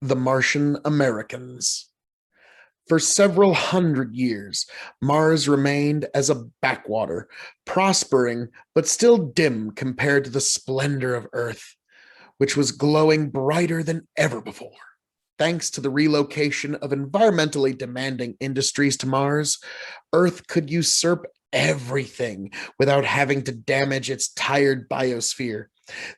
The Martian Americans. For several hundred years, Mars remained as a backwater, prospering but still dim compared to the splendor of Earth, which was glowing brighter than ever before. Thanks to the relocation of environmentally demanding industries to Mars, Earth could usurp everything without having to damage its tired biosphere.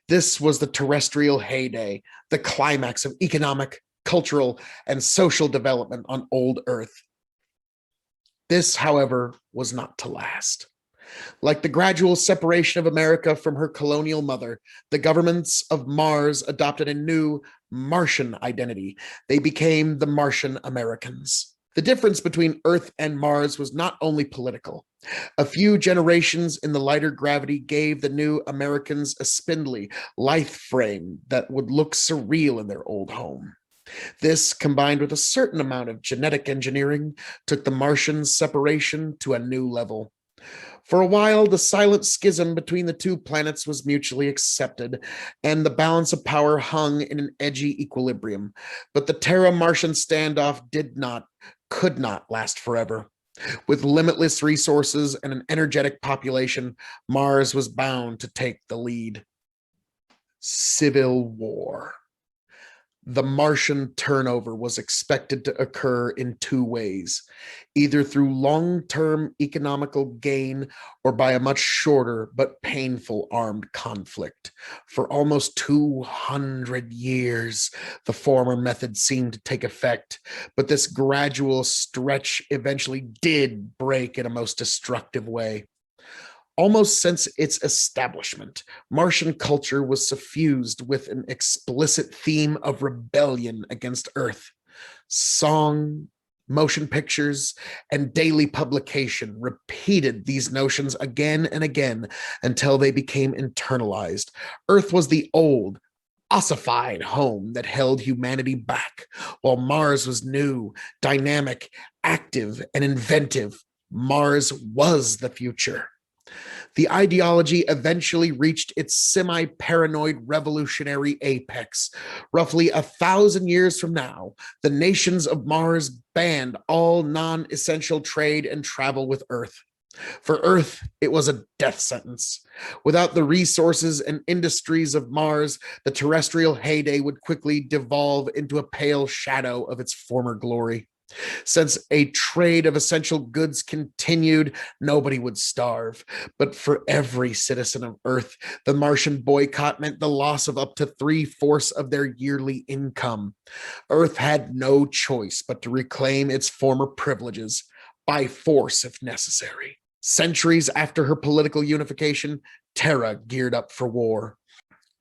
This was the terrestrial heyday, the climax of economic, cultural, and social development on old Earth. This, however, was not to last. Like the gradual separation of America from her colonial mother, the governments of Mars adopted a new Martian identity. They became the Martian Americans. The difference between Earth and Mars was not only political. A few generations in the lighter gravity gave the new Americans a spindly, lithe frame that would look surreal in their old home. This, combined with a certain amount of genetic engineering, took the Martians' separation to a new level. For a while, the silent schism between the two planets was mutually accepted, and the balance of power hung in an edgy equilibrium. But the Terra-Martian standoff could not last forever. With limitless resources and an energetic population, Mars was bound to take the lead. Civil War. The Martian turnover was expected to occur in two ways, either through long-term economical gain or by a much shorter but painful armed conflict. For almost 200 years, the former method seemed to take effect, but this gradual stretch eventually did break in a most destructive way. Almost since its establishment, Martian culture was suffused with an explicit theme of rebellion against Earth. Song, motion pictures, and daily publication repeated these notions again and again until they became internalized. Earth was the old, ossified home that held humanity back, while Mars was new, dynamic, active, and inventive. Mars was the future. The ideology eventually reached its semi-paranoid revolutionary apex. Roughly 1,000 years from now, the nations of Mars banned all non-essential trade and travel with Earth. For Earth, it was a death sentence. Without the resources and industries of Mars, the terrestrial heyday would quickly devolve into a pale shadow of its former glory. Since a trade of essential goods continued, nobody would starve. But for every citizen of Earth, the Martian boycott meant the loss of up to 3/4 of their yearly income. Earth had no choice but to reclaim its former privileges, by force if necessary. Centuries after her political unification, Terra geared up for war.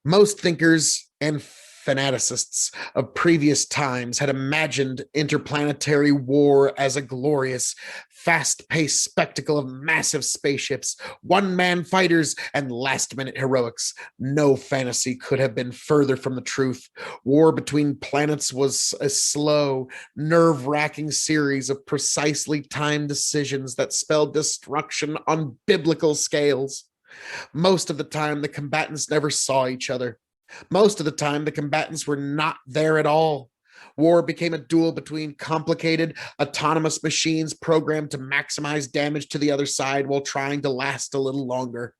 Most thinkers and fanaticists of previous times had imagined interplanetary war as a glorious, fast-paced spectacle of massive spaceships, one-man fighters, and last-minute heroics. No fantasy could have been further from the truth. War between planets was a slow, nerve-wracking series of precisely timed decisions that spelled destruction on biblical scales. Most of the time, the combatants never saw each other. Most of the time, the combatants were not there at all. War became a duel between complicated, autonomous machines programmed to maximize damage to the other side while trying to last a little longer.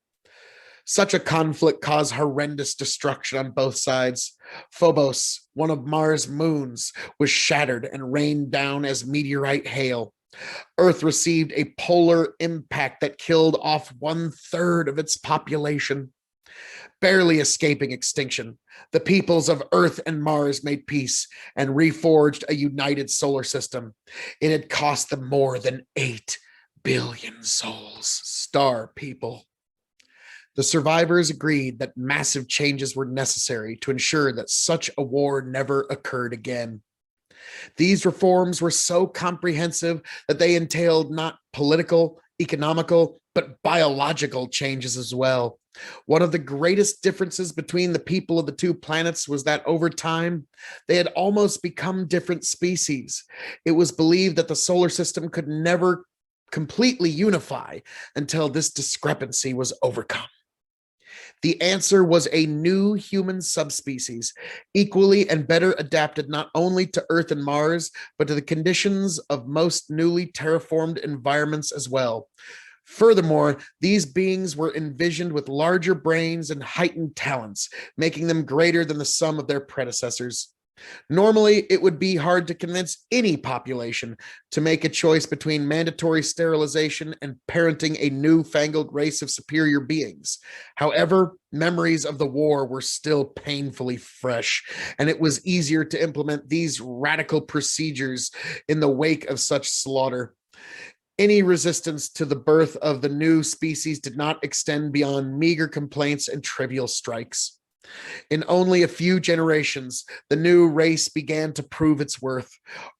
Such a conflict caused horrendous destruction on both sides. Phobos, one of Mars' moons, was shattered and rained down as meteorite hail. Earth received a polar impact that killed off 1/3 of its population. Barely escaping extinction, the peoples of Earth and Mars made peace and reforged a united solar system. It had cost them more than 8 billion souls. Star people. The survivors agreed that massive changes were necessary to ensure that such a war never occurred again. These reforms were so comprehensive that they entailed not political, economical, but biological changes as well. One of the greatest differences between the people of the two planets was that over time, they had almost become different species. It was believed that the solar system could never completely unify until this discrepancy was overcome. The answer was a new human subspecies, equally and better adapted not only to Earth and Mars, but to the conditions of most newly terraformed environments as well. Furthermore, these beings were envisioned with larger brains and heightened talents, making them greater than the sum of their predecessors. Normally, it would be hard to convince any population to make a choice between mandatory sterilization and parenting a newfangled race of superior beings. However, memories of the war were still painfully fresh, and it was easier to implement these radical procedures in the wake of such slaughter. Any resistance to the birth of the new species did not extend beyond meager complaints and trivial strikes. In only a few generations, the new race began to prove its worth.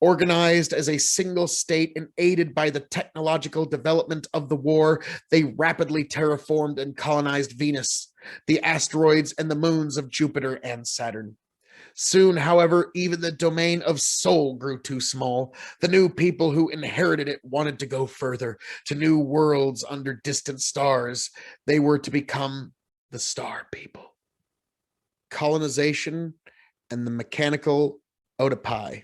Organized as a single state and aided by the technological development of the war, they rapidly terraformed and colonized Venus, the asteroids, and the moons of Jupiter and Saturn. Soon, however, even the domain of soul grew too small. The new people who inherited it wanted to go further, to new worlds under distant stars. They were to become the star people. Colonization and the mechanical Oedipi.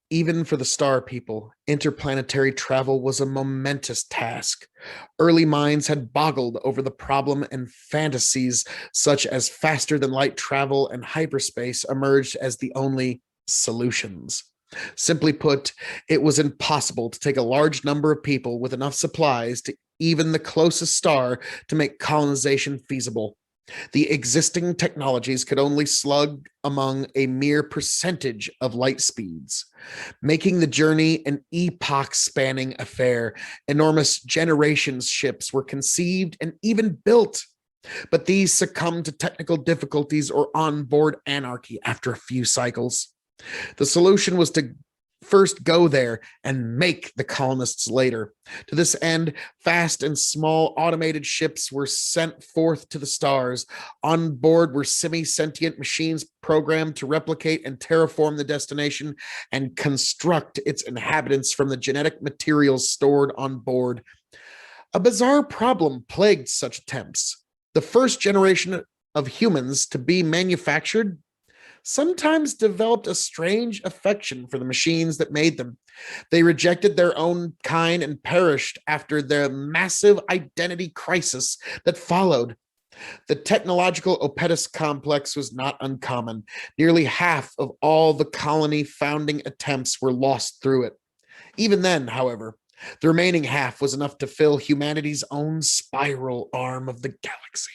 Even for the star people, interplanetary travel was a momentous task. Early minds had boggled over the problem, and fantasies such as faster than light travel and hyperspace emerged as the only solutions. Simply put, it was impossible to take a large number of people with enough supplies to even the closest star to make colonization feasible. The existing technologies could only slug among a mere percentage of light speeds, making the journey an epoch-spanning affair. Enormous generations ships were conceived and even built, but these succumbed to technical difficulties or onboard anarchy after a few cycles. The solution was to first go there and make the colonists later. To this end, fast and small automated ships were sent forth to the stars. On board were semi-sentient machines programmed to replicate and terraform the destination and construct its inhabitants from the genetic materials stored on board. A bizarre problem plagued such attempts. The first generation of humans to be manufactured sometimes developed a strange affection for the machines that made them. They rejected their own kind and perished after the massive identity crisis that followed. The technological Oedipus complex was not uncommon. Nearly half of all the colony founding attempts were lost through it. Even then, however, the remaining half was enough to fill humanity's own spiral arm of the galaxy.